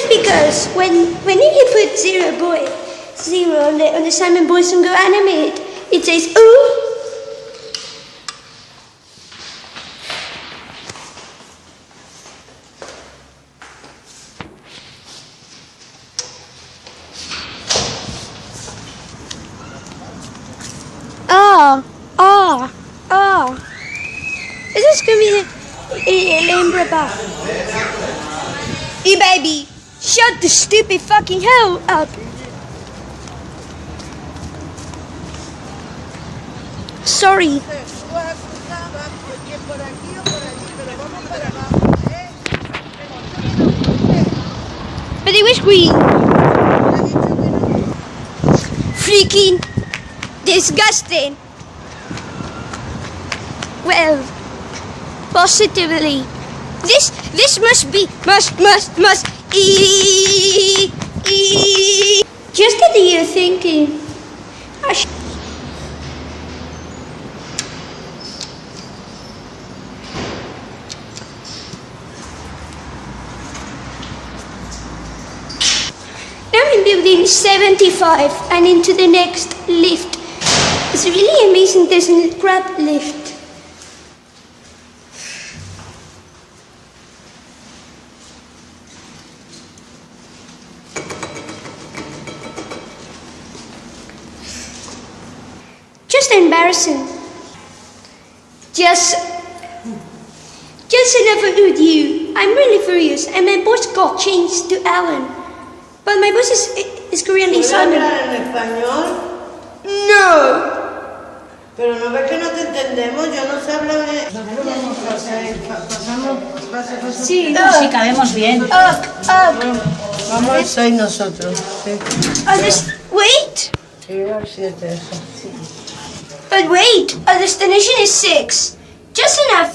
Just because when you put zero on the Simon Boys and Go animate, it says ooh. Is this gonna be a lame bar? Hey baby, shut the stupid fucking hell up! Sorry. But it was green. Freaking disgusting. Well, positively. This must just at you thinking. Now in building 75 and into the next lift. It's really amazing there's a grab lift. Just embarrassing. Just enough with you. I'm really furious, and my boss got changed to Alan. But my boss is currently Simon. ¿Puedes hablar en español? No. Pero no ves que no te entendemos, yo no sé hablar de... Pasamos... Sí, sí, cabemos bien. Vamos, soy nosotros. Sí. Wait. Sí, al 7 eso. Sí. But wait, our destination is 6. Just enough.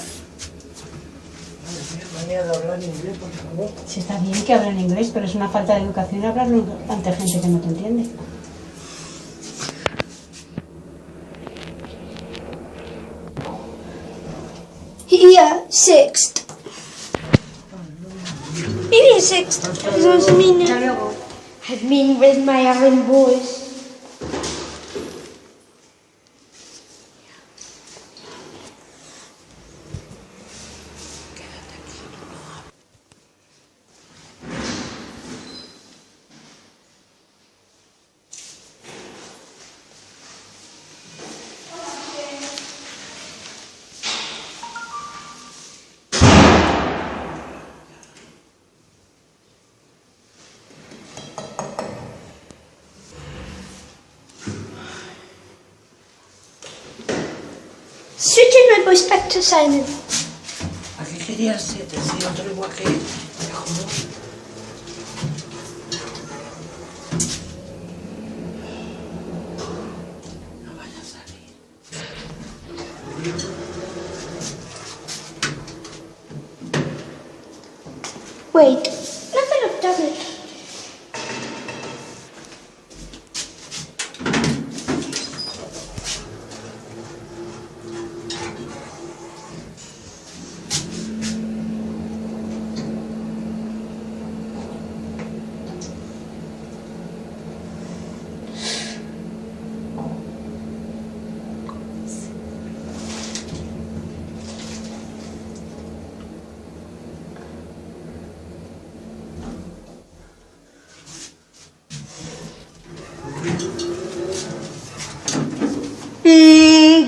Sí, está bien que hablen inglés, pero es una falta de educación hablarlo ante gente que no te entiende. Yeah, 6th. Maybe a 6th. Because I've been with my Iron boys. Switching my voice back to Simon. ¿A qué querías 7? Sí, otro igual que... Te juro. No vaya a salir. Wait, nothing I've done it.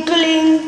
Clink.